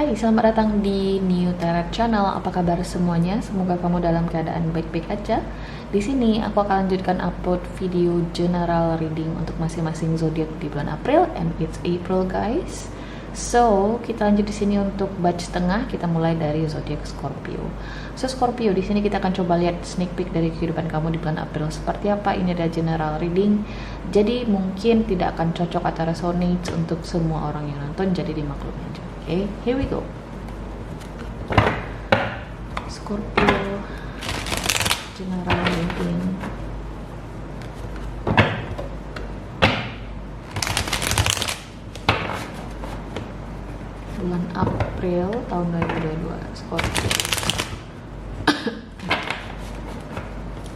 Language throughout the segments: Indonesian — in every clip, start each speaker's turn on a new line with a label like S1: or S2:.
S1: Hai, selamat datang di New Tarot Channel. Apa kabar semuanya? Semoga kamu dalam keadaan baik-baik aja. Di sini aku akan lanjutkan upload video general reading untuk masing-masing zodiak di bulan April, and it's April, guys. So, kita lanjut di sini untuk batch tengah. Kita mulai dari zodiak Scorpio. So, Scorpio, di sini kita akan coba lihat sneak peek dari kehidupan kamu di bulan April seperti apa. Ini adalah general reading. Jadi mungkin tidak akan cocok atau resonate untuk semua orang yang nonton, jadi dimaklumi aja. Okay, here we go. Scorpio general reading. Bulan April tahun 2022 Scorpio.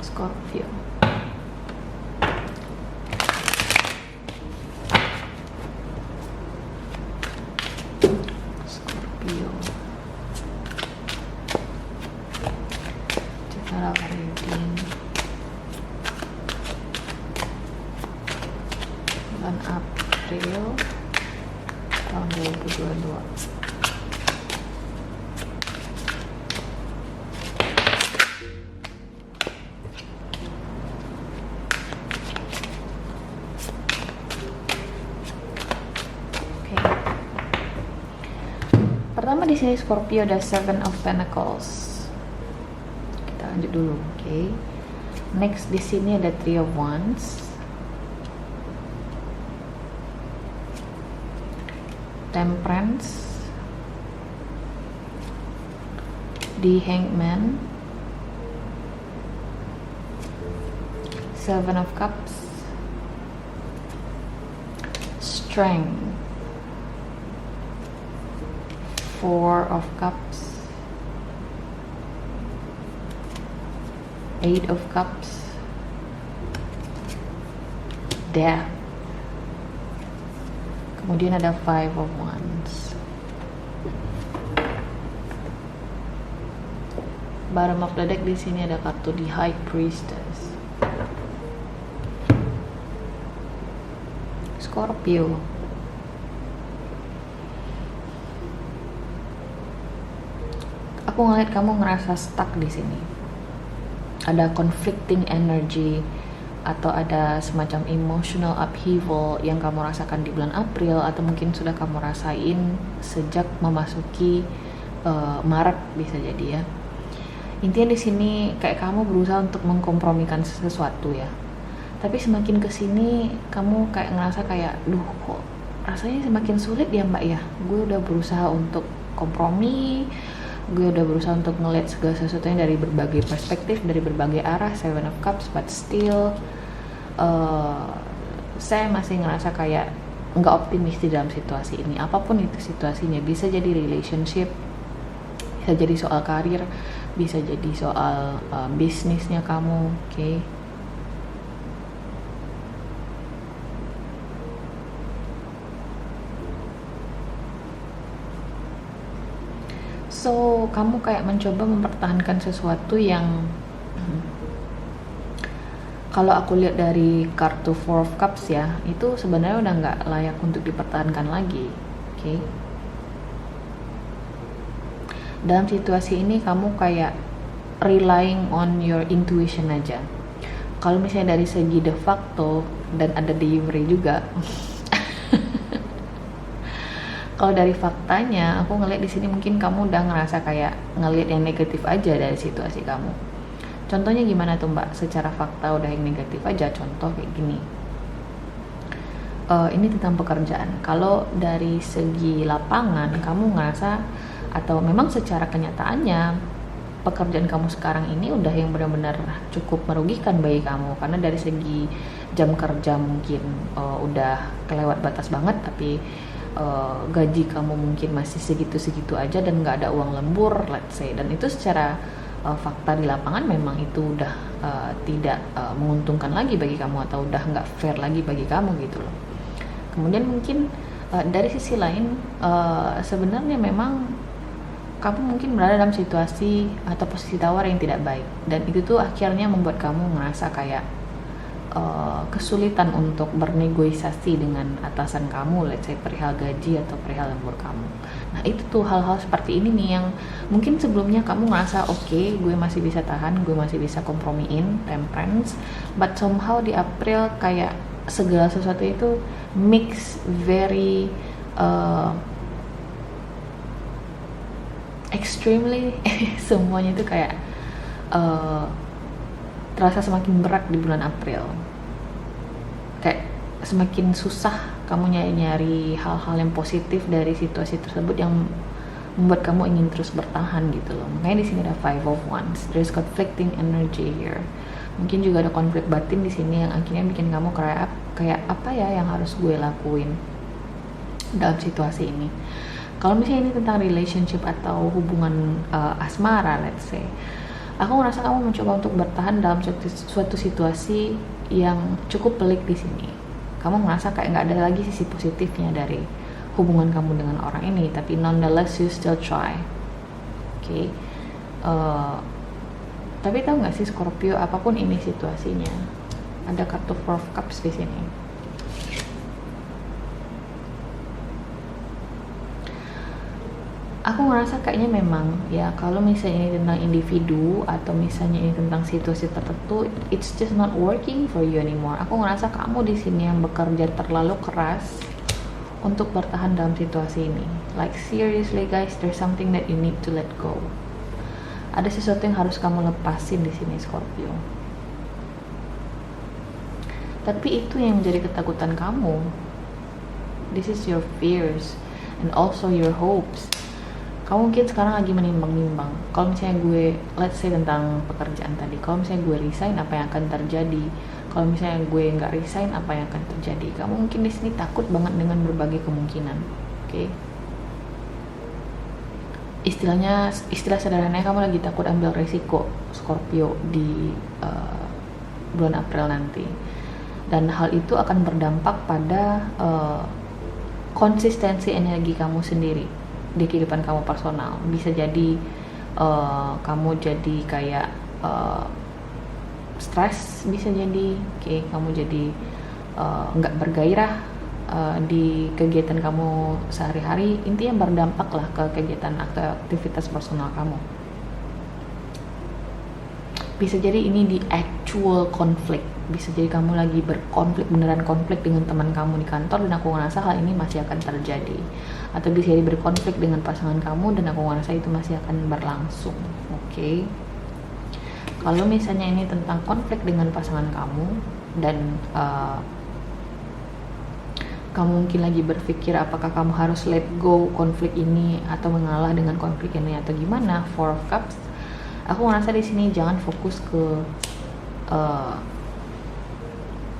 S1: Scorpio. General reading bulan April tahun 2022. Pertama di sini Scorpio ada Seven of Pentacles. Kita lanjut dulu, oke. Next di sini ada Three of Wands, Temperance, The Hangman, Seven of Cups, Strength, Four of Cups, Eight of Cups, Death. Kemudian ada Five of Wands. Bottom of the deck di sini ada kartu di High Priestess. Scorpio. Aku ngeliat kamu ngerasa stuck di sini. Ada conflicting energy atau ada semacam emotional upheaval yang kamu rasakan di bulan April, atau mungkin sudah kamu rasain sejak memasuki Maret, bisa jadi ya. Intinya di sini kayak kamu berusaha untuk mengkompromikan sesuatu ya. Tapi semakin kesini kamu kayak ngerasa kayak, duh kok rasanya semakin sulit ya mbak ya. Gue udah berusaha untuk kompromi, gue udah berusaha untuk ngeliat segala sesuatunya dari berbagai perspektif, dari berbagai arah, Seven of Cups, but still saya masih ngerasa kayak nggak optimis di dalam situasi ini. Apapun itu situasinya, bisa jadi relationship, bisa jadi soal karir, bisa jadi soal bisnisnya kamu, oke? So, kamu kayak mencoba mempertahankan sesuatu yang kalau aku lihat dari kartu Four of Cups ya, itu sebenarnya udah nggak layak untuk dipertahankan lagi, oke? Dalam situasi ini kamu kayak relying on your intuition aja. Kalau misalnya dari segi de facto dan ada de jure juga. Kalau dari faktanya, aku ngeliat di sini mungkin kamu udah ngerasa kayak ngeliat yang negatif aja dari situasi kamu. Contohnya gimana tuh mbak? Secara fakta udah yang negatif aja. Contoh kayak gini. Ini tentang pekerjaan. Kalau dari segi lapangan, kamu ngerasa atau memang secara kenyataannya pekerjaan kamu sekarang ini udah yang benar-benar cukup merugikan bagi kamu, karena dari segi jam kerja mungkin udah kelewat batas banget, tapi gaji kamu mungkin masih segitu-segitu aja dan nggak ada uang lembur, let's say. Dan itu secara fakta di lapangan memang itu udah tidak menguntungkan lagi bagi kamu, atau udah nggak fair lagi bagi kamu gitu loh. Kemudian mungkin dari sisi lain sebenarnya memang kamu mungkin berada dalam situasi atau posisi tawar yang tidak baik, dan itu tuh akhirnya membuat kamu ngerasa kayak kesulitan untuk bernegosiasi dengan atasan kamu, let's say perihal gaji atau perihal lembur kamu. Nah itu tuh hal-hal seperti ini nih yang mungkin sebelumnya kamu ngerasa oke, gue masih bisa tahan, gue masih bisa kompromiin, temperance, but somehow di April kayak segala sesuatu itu mix very extremely semuanya itu kayak terasa semakin berat di bulan April. Kayak semakin susah kamu nyari hal-hal yang positif dari situasi tersebut yang membuat kamu ingin terus bertahan gitu loh. Makanya di sini ada Five of Wands. There's conflicting energy here. Mungkin juga ada konflik batin di sini yang akhirnya bikin kamu kayak apa ya yang harus gue lakuin dalam situasi ini. Kalau misalnya ini tentang relationship atau hubungan asmara, let's say, aku ngerasa kamu mencoba untuk bertahan dalam suatu situasi yang cukup pelik di sini. Kamu ngerasa kayak nggak ada lagi sisi positifnya dari hubungan kamu dengan orang ini, tapi nonetheless you still try. Oke. Tapi tahu nggak sih Scorpio, apapun ini situasinya, ada kartu Four of Cups di sini. Aku ngerasa kayaknya memang ya kalau misalnya ini tentang individu atau misalnya ini tentang situasi tertentu, it's just not working for you anymore. Aku ngerasa kamu di sini yang bekerja terlalu keras untuk bertahan dalam situasi ini. Like seriously guys, there's something that you need to let go. Ada sesuatu yang harus kamu lepasin di sini Scorpio. Tapi itu yang menjadi ketakutan kamu. This is your fears and also your hopes. Kamu mungkin sekarang lagi menimbang-nimbang, kalau misalnya gue, let's say tentang pekerjaan tadi, kalau misalnya gue resign apa yang akan terjadi, kalau misalnya gue nggak resign apa yang akan terjadi. Kamu mungkin di sini takut banget dengan berbagai kemungkinan. Oke. Istilah sederhananya kamu lagi takut ambil resiko Scorpio di bulan April nanti, dan hal itu akan berdampak pada konsistensi energi kamu sendiri di kehidupan kamu personal. Bisa jadi kamu jadi kayak stres, bisa jadi kamu jadi nggak bergairah di kegiatan kamu sehari-hari. Intinya berdampak lah ke kegiatan atau aktivitas personal kamu. Bisa jadi ini di actual konflik, bisa jadi kamu lagi berkonflik, beneran konflik dengan teman kamu di kantor, dan aku ngerasa hal ini masih akan terjadi. Atau bisa jadi berkonflik dengan pasangan kamu, dan aku ngerasa itu masih akan berlangsung. Oke. Kalau misalnya ini tentang konflik dengan pasangan kamu dan kamu mungkin lagi berpikir apakah kamu harus let go konflik ini atau mengalah dengan konflik ini atau gimana, Four of Cups, aku ngerasa di sini jangan fokus ke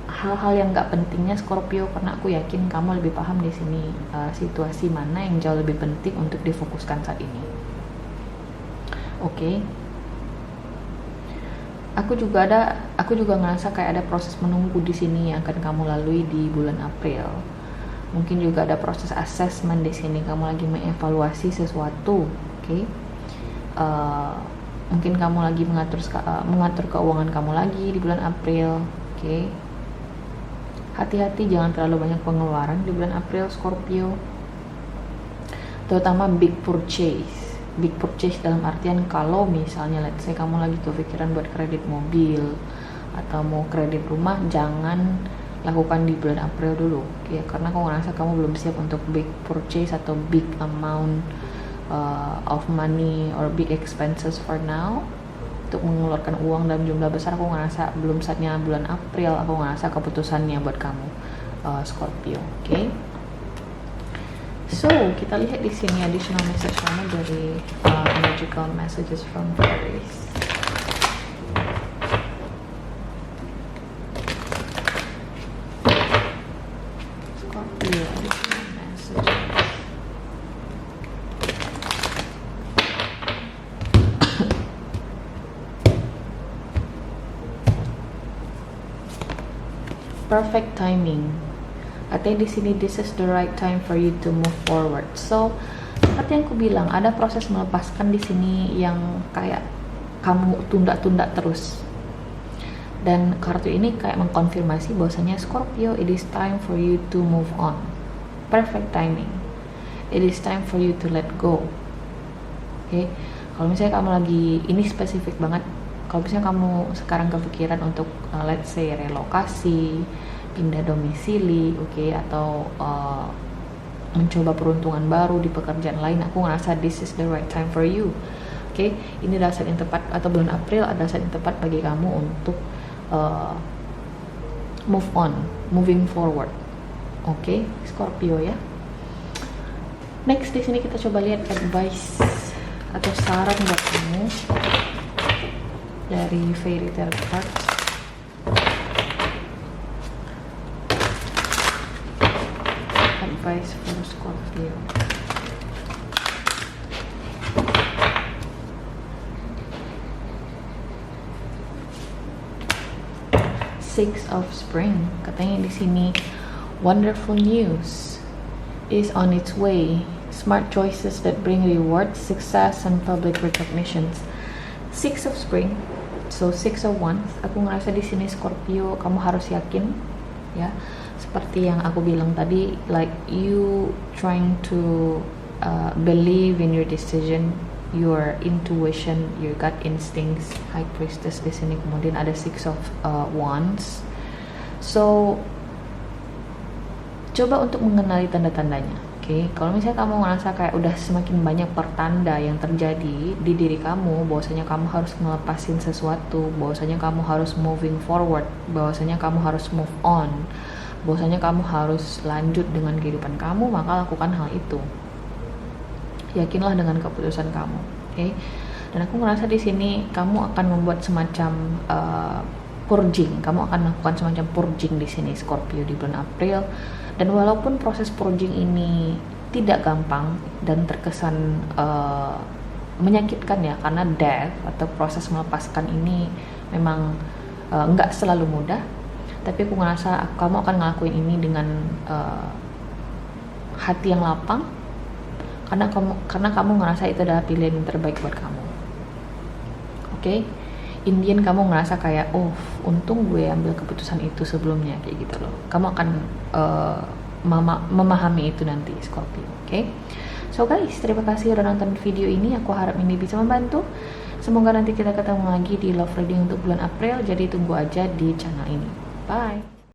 S1: hal-hal yang nggak pentingnya Scorpio, karena aku yakin kamu lebih paham di sini situasi mana yang jauh lebih penting untuk difokuskan saat ini. Oke. Aku juga ngerasa kayak ada proses menunggu di sini yang akan kamu lalui di bulan April. Mungkin juga ada proses assessment di sini, kamu lagi mengevaluasi sesuatu. Oke. Mungkin kamu lagi mengatur keuangan kamu lagi di bulan April. Oke. Hati-hati jangan terlalu banyak pengeluaran di bulan April Scorpio, terutama big purchase dalam artian kalau misalnya let's say kamu lagi kepikiran buat kredit mobil atau mau kredit rumah, jangan lakukan di bulan April dulu ya, karena aku ngerasa kamu belum siap untuk big purchase atau big amount of money or big expenses for now. Untuk mengeluarkan uang dalam jumlah besar, aku ngerasa belum saatnya bulan April. Aku ngerasa keputusannya buat kamu Scorpio. Oke. So kita lihat di sini additional message kamu dari magical messages from fairies. Scorpio additional messages. Perfect timing. Artinya di sini this is the right time for you to move forward. So, seperti yang aku bilang, ada proses melepaskan di sini yang kayak kamu tunda-tunda terus. Dan kartu ini kayak mengkonfirmasi bahwasanya Scorpio, it is time for you to move on. Perfect timing. It is time for you to let go. Oke, kalau misalnya kamu lagi, ini spesifik banget, kalau misalnya kamu sekarang kepikiran untuk let's say relokasi, pindah domisili, oke, atau mencoba peruntungan baru di pekerjaan lain, aku ngerasa this is the right time for you. Oke, ini adalah saat yang tepat, atau bulan April adalah saat yang tepat bagi kamu untuk move on, moving forward. Oke, Scorpio ya. Next, di sini kita coba lihat advice atau saran buat kamu dari Fairy Tarot Cards. Advice for Scorpio. Six of Spring. Katanya di sini, wonderful news is on its way. Smart choices that bring rewards, success, and public recognitions. Six of Spring. So Six of Wands. Aku ngerasa di sini Scorpio, kamu harus yakin, ya. Seperti yang aku bilang tadi, like you trying to believe in your decision, your intuition, your gut instincts. High Priestess di sini, kemudian ada Six of Wands. So coba untuk mengenali tanda-tandanya. Oke, kalau misalnya kamu merasa kayak udah semakin banyak pertanda yang terjadi di diri kamu, bahwasanya kamu harus ngelepasin sesuatu, bahwasanya kamu harus moving forward, bahwasanya kamu harus move on, bahwasanya kamu harus lanjut dengan kehidupan kamu, maka lakukan hal itu. Yakinlah dengan keputusan kamu, oke? Dan aku ngerasa di sini kamu akan membuat semacam purging. Kamu akan melakukan semacam purging di sini, Scorpio, di bulan April. Dan walaupun proses purging ini tidak gampang dan terkesan menyakitkan ya, karena death atau proses melepaskan ini memang nggak selalu mudah. Tapi aku ngerasa kamu akan ngelakuin ini dengan hati yang lapang, karena kamu ngerasa itu adalah pilihan yang terbaik buat kamu. Oke? Indian kamu ngerasa kayak, oh untung gue ambil keputusan itu sebelumnya, kayak gitu loh. Kamu akan memahami itu nanti, Scorpio. Oke? So guys, terima kasih udah nonton video ini. Aku harap ini bisa membantu. Semoga nanti kita ketemu lagi di love reading untuk bulan April. Jadi tunggu aja di channel ini. Bye.